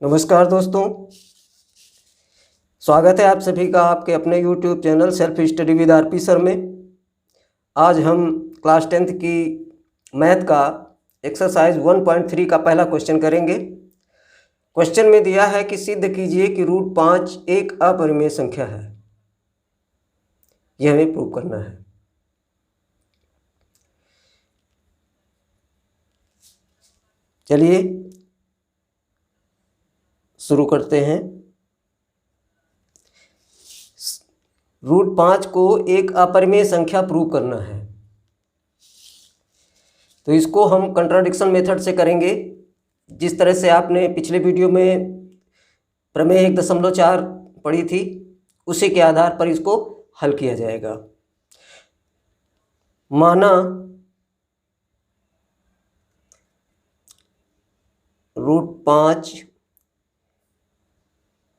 नमस्कार दोस्तों, स्वागत है आप सभी का आपके अपने YouTube channel self study with RP sir में। आज हम क्लास 10th की मैथ का एक्सरसाइज 1.3 का पहला क्वेश्चन करेंगे। क्वेश्चन में दिया है कि सिद्ध कीजिए कि √5 एक अपरिमेय संख्या है। यह हमें प्रूव करना है। चलिए शुरू करते हैं। √5 को एक अपरिमेय संख्या प्रूव करना है, तो इसको हम कंट्राडिक्शन मेथड से करेंगे। जिस तरह से आपने पिछले वीडियो में प्रमेय 1.4 पढ़ी थी, उसी के आधार पर इसको हल किया जाएगा। माना √5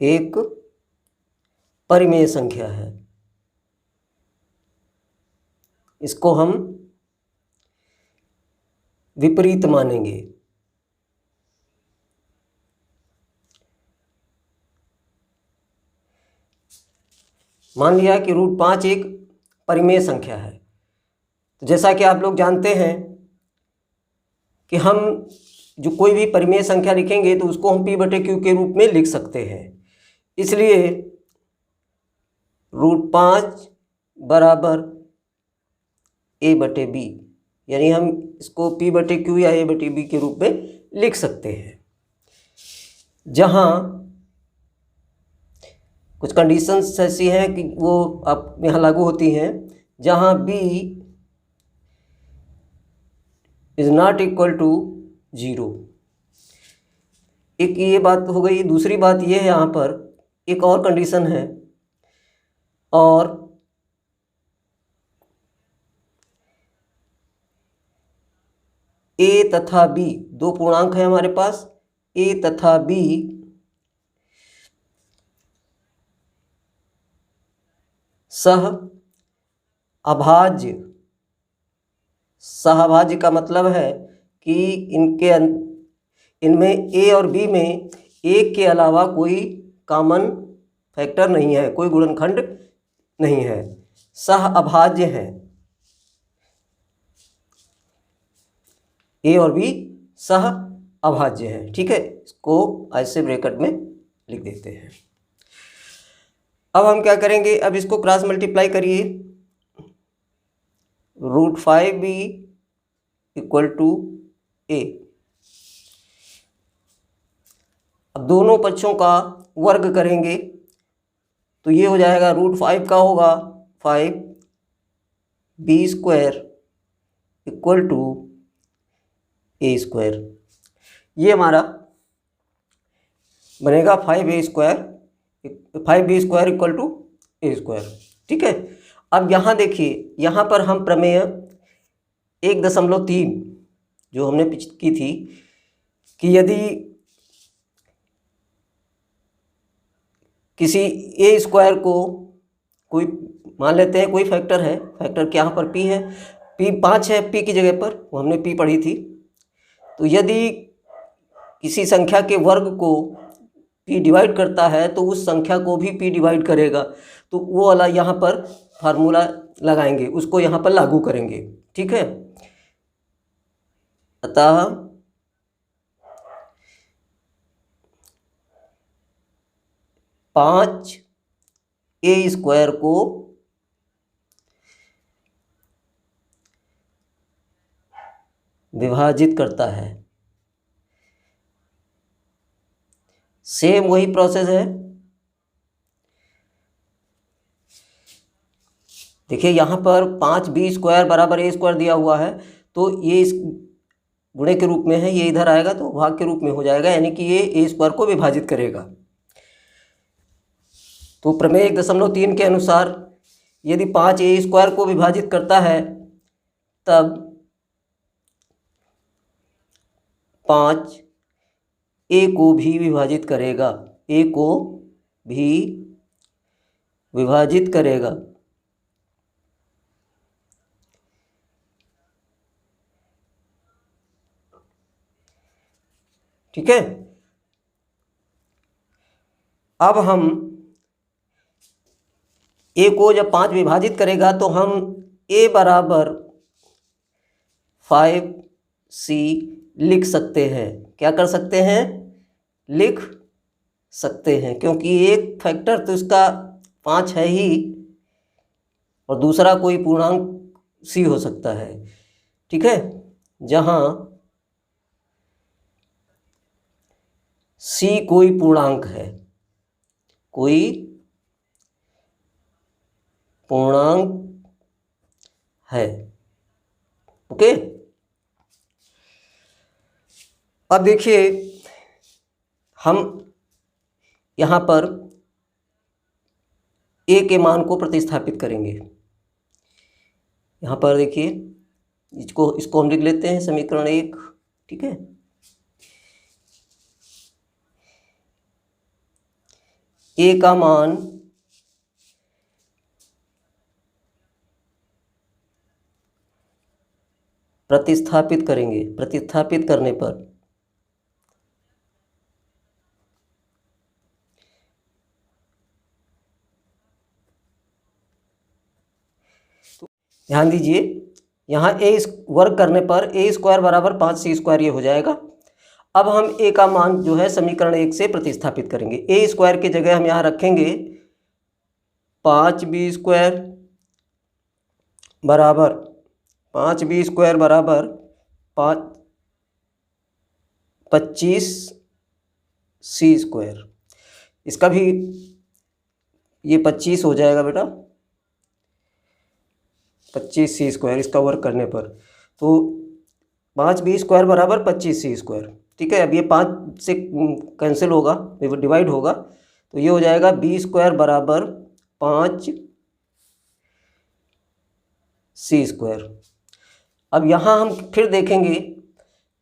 एक परिमेय संख्या है, इसको हम विपरीत मानेंगे। मान लिया कि √5 एक परिमेय संख्या है, तो जैसा कि आप लोग जानते हैं कि हम जो कोई भी परिमेय संख्या लिखेंगे तो उसको हम P/Q के रूप में लिख सकते हैं। इसलिए √5 बराबर A/B, यानी हम इसको P/Q या A/B के रूप में लिख सकते हैं, जहाँ कुछ कंडीशंस ऐसी हैं कि वो आप यहाँ लागू होती हैं। जहाँ B is not equal to 0। एक ये बात हो गई। दूसरी बात ये है, यहाँ पर एक और कंडीशन है, और A तथा B दो पूर्णांक है हमारे पास। A तथा B सह अभाज्य। सहअभाज्य का मतलब है कि इनमें A और B में एक के अलावा कोई कॉमन फैक्टर नहीं है, कोई गुणनखंड नहीं है, सहअभाज्य है। A और B सहअभाज्य है। ठीक है, इसको ऐसे ब्रैकेट में लिख देते हैं। अब हम क्या करेंगे, अब इसको क्रॉस मल्टीप्लाई करिए। √5B equal to A। अब दोनों पक्षों का वर्ग करेंगे तो ये हो जाएगा √5 का होगा 5B² इक्वल टू A²। ये हमारा बनेगा 5B² इक्वल टू A²। ठीक है, अब यहाँ देखिए, यहाँ पर हम प्रमेय 1.3 जो हमने की थी कि यदि किसी A² को कोई मान लेते हैं, कोई फैक्टर है, फैक्टर के यहाँ पर P है, P 5 है P की जगह पर, वो हमने P पढ़ी थी। तो यदि किसी संख्या के वर्ग को P डिवाइड करता है तो उस संख्या को भी P डिवाइड करेगा, तो वो वाला यहाँ पर फार्मूला लगाएंगे, उसको यहाँ पर लागू करेंगे। ठीक है, अतः A² को विभाजित करता है। सेम वही प्रोसेस है। देखिए, यहाँ पर 5B² बराबर A² दिया हुआ है, तो ये इस गुणे के रूप में है, ये इधर आएगा तो भाग के रूप में हो जाएगा, यानी कि ये A² को विभाजित करेगा। तो प्रमेय 1.3 के अनुसार यदि 5A² को विभाजित करता है, तब 5A को भी विभाजित करेगा, A को भी विभाजित करेगा। ठीक है, अब हम ए को जब 5 विभाजित करेगा तो हम ए बराबर 5c लिख सकते हैं। क्या कर सकते हैं? लिख सकते हैं, क्योंकि एक फैक्टर तो इसका 5 है ही और दूसरा कोई पूर्णांक c हो सकता है। ठीक है, जहाँ c कोई पूर्णांक है, कोई पूर्णांक है। ओके, अब देखिए हम यहाँ पर a के मान को प्रतिस्थापित करेंगे। यहाँ पर देखिए इसको हम लिख लेते हैं समीकरण 1। ठीक है, a का मान प्रतिस्थापित करेंगे। प्रतिस्थापित करने पर ध्यान दीजिए, यहाँ ए वर्ग करने पर ए स्क्वायर बराबर 5c स्क्वायर ये हो जाएगा। अब हम ए का मान जो है समीकरण 1 से प्रतिस्थापित करेंगे। ए स्क्वायर की जगह हम यहाँ रखेंगे 5b स्क्वायर बराबर 5b स्क्वायर बराबर 25c स्क्वायर। इसका भी ये 25 हो जाएगा बेटा, 25c स्क्वायर इसका वर्ग करने पर, तो 5b स्क्वायर बराबर 25c स्क्वायर। ठीक है, अब ये 5 से कैंसिल होगा, डिवाइड होगा, तो ये हो जाएगा b स्क्वायर बराबर 5c स्क्वायर। अब यहाँ हम फिर देखेंगे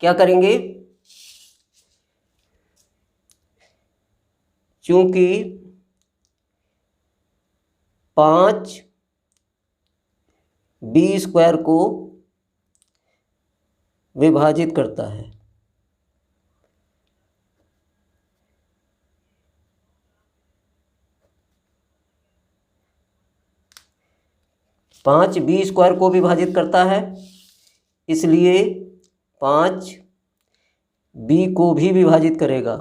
क्या करेंगे, चूंकि 5b स्क्वायर को विभाजित करता है, पाँच बी स्क्वायर को विभाजित करता है, इसलिए 5b को भी विभाजित करेगा।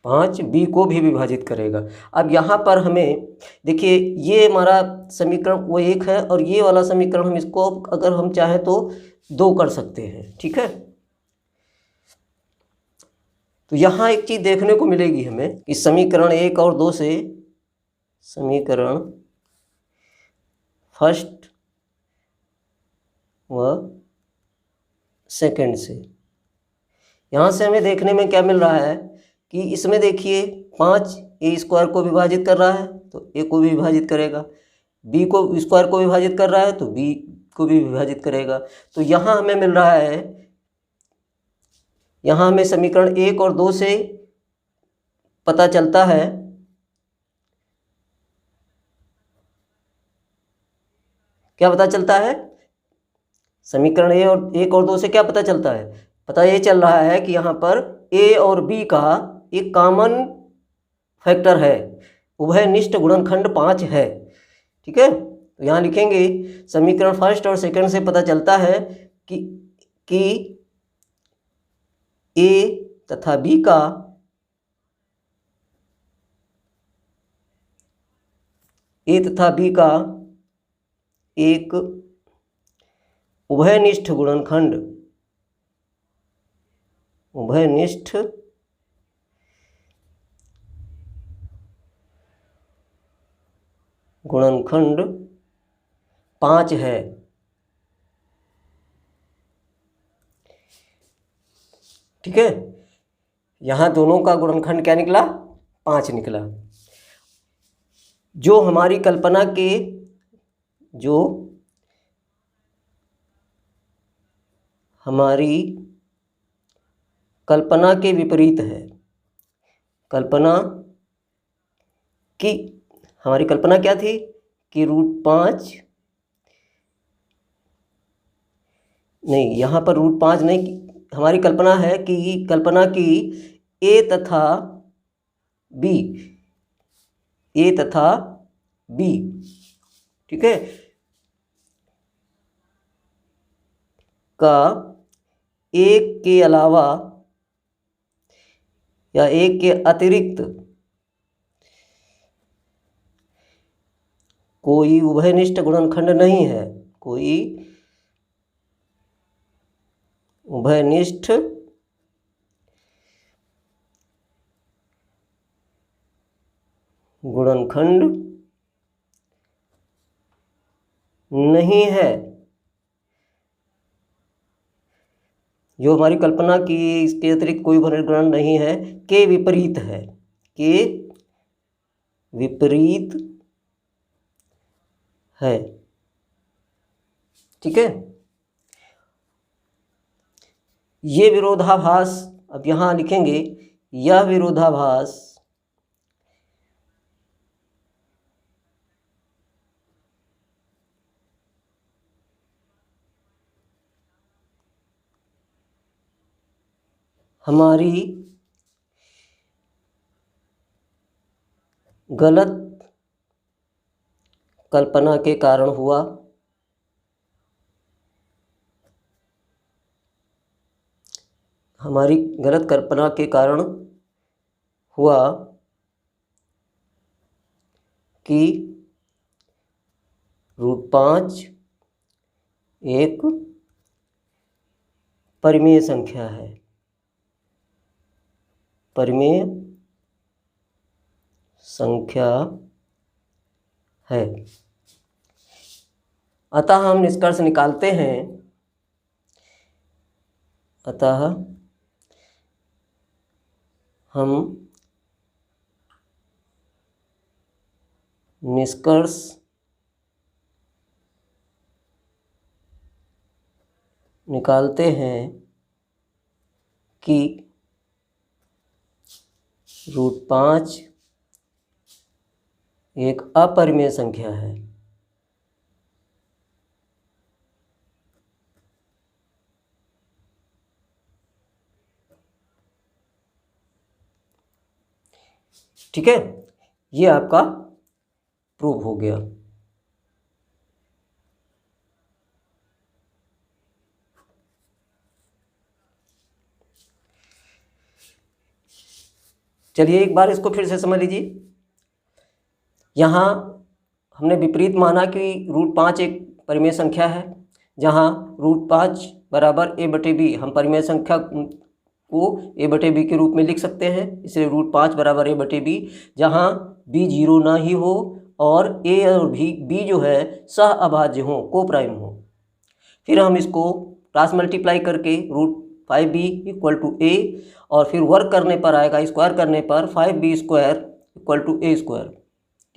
पाँच बी को भी विभाजित करेगा। अब यहाँ पर हमें देखिए, ये हमारा समीकरण वो 1 है और ये वाला समीकरण हम इसको अगर हम चाहें तो 2 कर सकते हैं। ठीक है, तो यहाँ एक चीज़ देखने को मिलेगी हमें कि समीकरण 1 और 2 से, समीकरण फर्स्ट व सेकंड से, यहाँ से हमें देखने में क्या मिल रहा है कि इसमें देखिए 5 ए स्क्वायर को विभाजित कर रहा है तो ए को भी विभाजित करेगा, बी को स्क्वायर को विभाजित कर रहा है तो बी को भी विभाजित करेगा। तो यहाँ हमें मिल रहा है, यहाँ हमें समीकरण 1 और 2 से पता चलता है क्या पता चलता है, समीकरण 1 और 2 से क्या पता चलता है, पता ये चल रहा है कि यहाँ पर ए और बी का एक कॉमन फैक्टर है, उभयनिष्ठ गुणनखंड 5 है। ठीक है, तो यहाँ लिखेंगे समीकरण फर्स्ट और सेकंड से पता चलता है कि ए तथा बी का एक उभयनिष्ठ गुणनखंड गुणनखंड 5 है। ठीक है, यहाँ दोनों का गुणनखंड क्या निकला, 5 निकला। जो हमारी कल्पना के विपरीत है, कल्पना की हमारी कल्पना क्या थी कि √5 नहीं, यहाँ पर √5 नहीं, हमारी कल्पना है कि कल्पना की ए तथा बी, ए तथा बी, ठीक है, का एक के अलावा या एक के अतिरिक्त कोई उभयनिष्ठ गुणनखंड नहीं है, कोई उभयनिष्ठ गुणनखंड नहीं है। जो हमारी कल्पना की इसके अतिरिक्त कोई उभयनिष्ठ गुणनखंड नहीं है, के विपरीत है, के विपरीत है, ठीक है। ये विरोधाभास, अब यहाँ लिखेंगे यह विरोधाभास हमारी गलत कल्पना के कारण हुआ, हमारी गलत कल्पना के कारण हुआ कि √5 एक परिमेय संख्या है, परिमेय संख्या है। अतः हम निष्कर्ष निकालते हैं, अतः हम निष्कर्ष निकालते हैं कि √5 एक अपरिमेय संख्या है। ठीक है, ये आपका प्रूव हो गया। चलिए एक बार इसको फिर से समझ लीजिए। यहाँ हमने विपरीत माना कि √5 एक परिमेय संख्या है, जहाँ √5 बराबर a/b, हम परिमेय संख्या को a/b के रूप में लिख सकते हैं, इसलिए √5 बराबर a/b, जहाँ b 0 ना ही हो और a और b जो है सह अभाज्य हो, को प्राइम हो। फिर हम इसको क्रॉस मल्टीप्लाई करके √5b = a, और फिर वर्क करने पर आएगा, स्क्वायर करने पर 5b² = a²,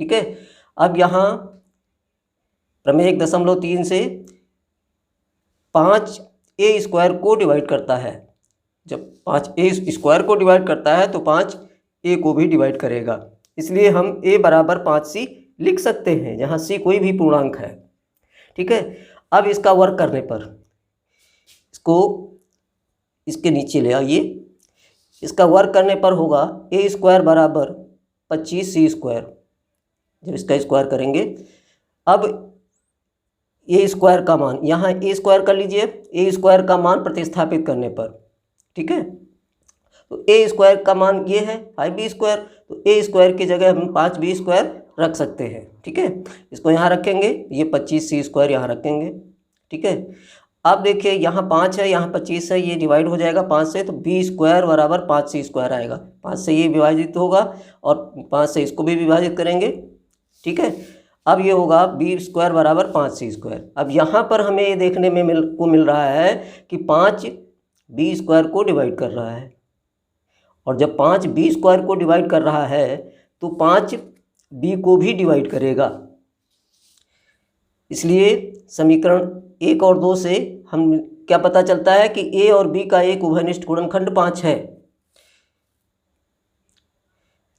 ठीक है। अब यहाँ प्रमेय 1.3 से 5a² को डिवाइड करता है। जब 5a² को डिवाइड करता है तो 5a को भी डिवाइड करेगा, इसलिए हम a बराबर 5c लिख सकते हैं, जहाँ c कोई भी पूर्णांक है, ठीक है। अब इसका वर्क करने पर इसको इसके नीचे ले आइए, इसका वर्क करने पर होगा a² बराबर 25c²। जब इसका स्क्वायर करेंगे, अब a² का मान यहाँ a² कर लीजिए, a² का मान प्रतिस्थापित करने पर, ठीक है, तो a² का मान ये है 5b², तो a² की जगह हम 5b² रख सकते हैं, ठीक है। इसको यहाँ रखेंगे, ये 25c² यहाँ रखेंगे, ठीक है। अब देखिए यहाँ 5 है, यहाँ 25 है, ये डिवाइड हो जाएगा 5 से, तो b² बराबर 5c² आएगा। 5 से ये विभाजित होगा और 5 से इसको भी विभाजित करेंगे, ठीक है। अब ये होगा b² बराबर 5c²। अब यहाँ पर हमें ये देखने में मिल रहा है कि 5 b² को डिवाइड कर रहा है, और जब 5 b² को डिवाइड कर रहा है तो 5 b को भी डिवाइड करेगा। इसलिए समीकरण 1 और 2 से हम क्या पता चलता है कि a और b का एक उभयनिष्ठ गुणनखंड 5 है।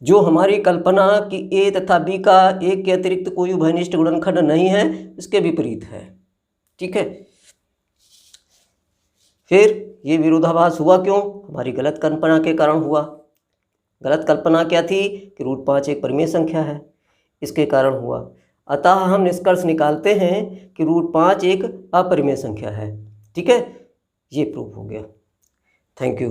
जो हमारी कल्पना कि ए तथा बी का एक के अतिरिक्त कोई उभयनिष्ठ गुणनखंड नहीं है, इसके विपरीत है। ठीक है। फिर ये विरोधाभास हुआ क्यों? हमारी गलत कल्पना के कारण हुआ। गलत कल्पना क्या थी? कि √5 एक परिमेय संख्या है, इसके कारण हुआ। अतः हम निष्कर्ष निकालते हैं कि √5 एक अपरिमेय संख्या है। ठीक है, ये प्रूफ हो गया। Thank you.